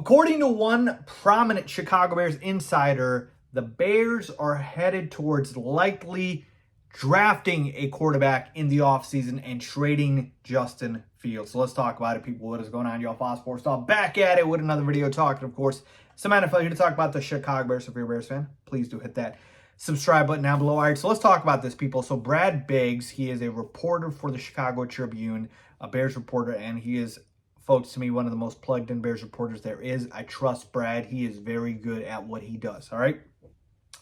According to one prominent Chicago Bears insider, the Bears are headed towards likely drafting a quarterback in the offseason and trading Justin Fields. So let's talk about it, people. What is going on, y'all? Faiz Sports Talk back at it with another video talking, of course, some NFL here to talk about the Chicago Bears. So if you're a Bears fan, please do hit that subscribe button down below. All right, so let's talk about this, people. So Brad Biggs, he is a reporter for the Chicago Tribune, a Bears reporter, and he is, folks, to me, one of the most plugged-in Bears reporters there is. I trust Brad. He is very good at what he does, all right?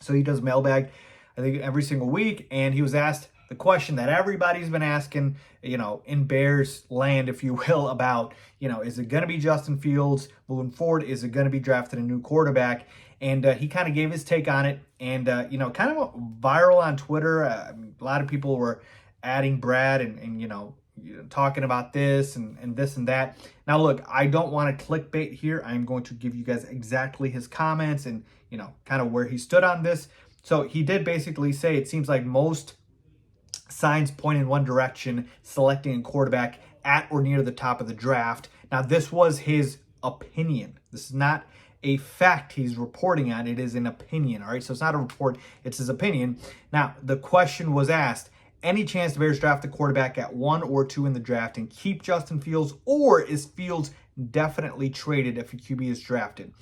So he does mailbag, I think, every single week, and he was asked the question that everybody's been asking, you know, in Bears land, if you will, about, you know, is it going to be Justin Fields moving forward? Is it going to be drafted a new quarterback? And he kind of gave his take on it, and, you know, kind of viral on Twitter. A lot of people were adding Brad and you know, talking about this and this and that. Now, look, I don't want to clickbait here. I'm going to give you guys exactly his comments and, you know, kind of where he stood on this. So he did basically say it seems like most signs point in one direction, selecting a quarterback at or near the top of the draft. Now, this was his opinion. This is not a fact he's reporting on. It is an opinion, all right? So it's not a report, it's his opinion. Now, the question was asked, any chance the Bears draft a quarterback at 1 or 2 in the draft and keep Justin Fields, or is Fields definitely traded if a QB is drafted?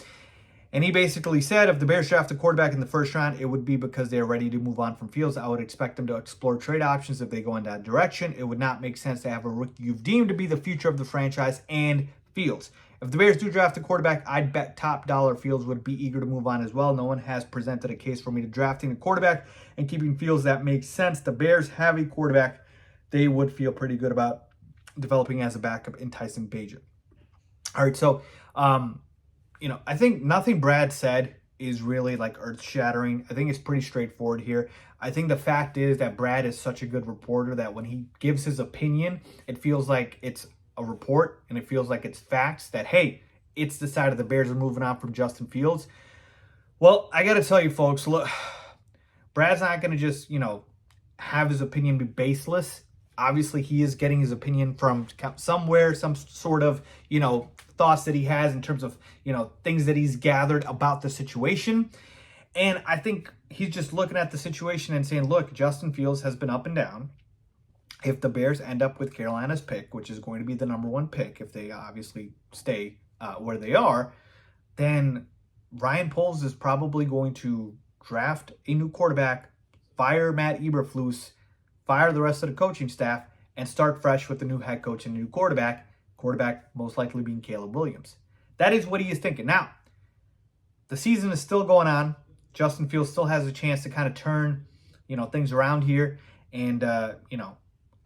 And he basically said if the Bears draft a quarterback in the first round, it would be because they're ready to move on from Fields. I would expect them to explore trade options if they go in that direction. It would not make sense to have a rookie you've deemed to be the future of the franchise and Fields. If the Bears do draft a quarterback, I'd bet top dollar Fields would be eager to move on as well. No one has presented a case for me to drafting a quarterback and keeping Fields. That makes sense. The Bears have a quarterback they would feel pretty good about developing as a backup in Tyson Bagent. All right, so, you know, I think nothing Brad said is really like earth-shattering. I think it's pretty straightforward here. I think the fact is that Brad is such a good reporter that when he gives his opinion, it feels like it's a report and it feels like it's facts that, hey, it's decided the Bears are moving on from Justin Fields. Well, I got to tell you, folks, look, Brad's not going to just, you know, have his opinion be baseless. Obviously, he is getting his opinion from somewhere, some sort of, you know, thoughts that he has in terms of, you know, things that he's gathered about the situation. And I think he's just looking at the situation and saying, look, Justin Fields has been up and down. If the Bears end up with Carolina's pick, which is going to be the #1 pick, if they obviously stay where they are, then Ryan Poles is probably going to draft a new quarterback, fire Matt Eberflus, fire the rest of the coaching staff, and start fresh with the new head coach and new quarterback most likely being Caleb Williams. That is what he is thinking. Now, the season is still going on. Justin Fields still has a chance to kind of turn, you know, things around here. And, you know,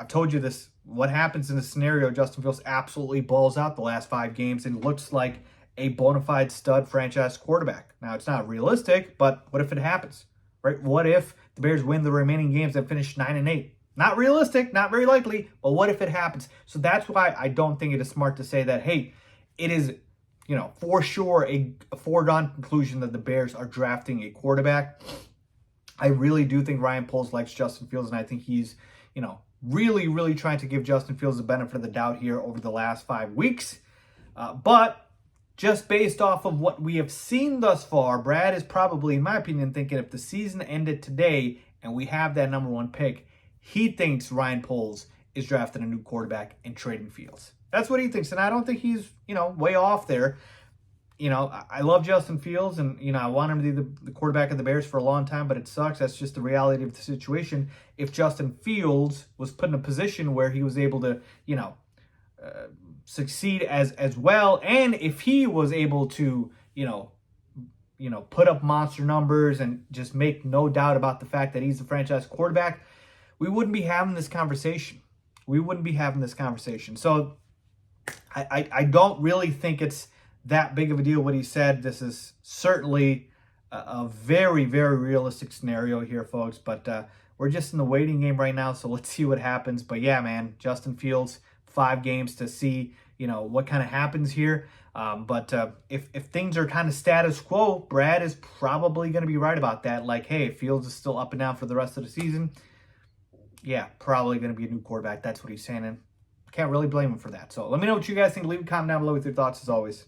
I've told you this, what happens in this scenario, Justin Fields absolutely balls out the last 5 games and looks like a bona fide stud franchise quarterback. Now, it's not realistic, but what if it happens, right? What if the Bears win the remaining games and finish 9-8? Not realistic, not very likely, but what if it happens? So that's why I don't think it is smart to say that, hey, it is, you know, for sure a foregone conclusion that the Bears are drafting a quarterback. I really do think Ryan Poles likes Justin Fields, and I think he's, you know, really trying to give Justin Fields the benefit of the doubt here over the last 5 weeks. But just based off of what we have seen thus far, Brad is probably, in my opinion, thinking if the season ended today and we have that #1 pick, he thinks Ryan Poles is drafting a new quarterback and trading Fields. That's what he thinks, and I don't think he's, you know, way off there. You know, I love Justin Fields, and, you know, I want him to be the quarterback of the Bears for a long time, but it sucks. That's just the reality of the situation. If Justin Fields was put in a position where he was able to, you know, succeed as well, and if he was able to, you know, put up monster numbers and just make no doubt about the fact that he's the franchise quarterback, we wouldn't be having this conversation. We wouldn't be having this conversation. So I don't really think it's that big of a deal what he said. This is certainly a very realistic scenario here, folks, but we're just in the waiting game right now, so let's see what happens. But yeah, man, Justin Fields, 5 games to see, you know, what kind of happens here. But if things are kind of status quo, Brad is probably going to be right about that. Like, hey, if Fields is still up and down for the rest of the season, yeah, probably going to be a new quarterback. That's what he's saying, and can't really blame him for that. So let me know what you guys think. Leave a comment down below with your thoughts as always.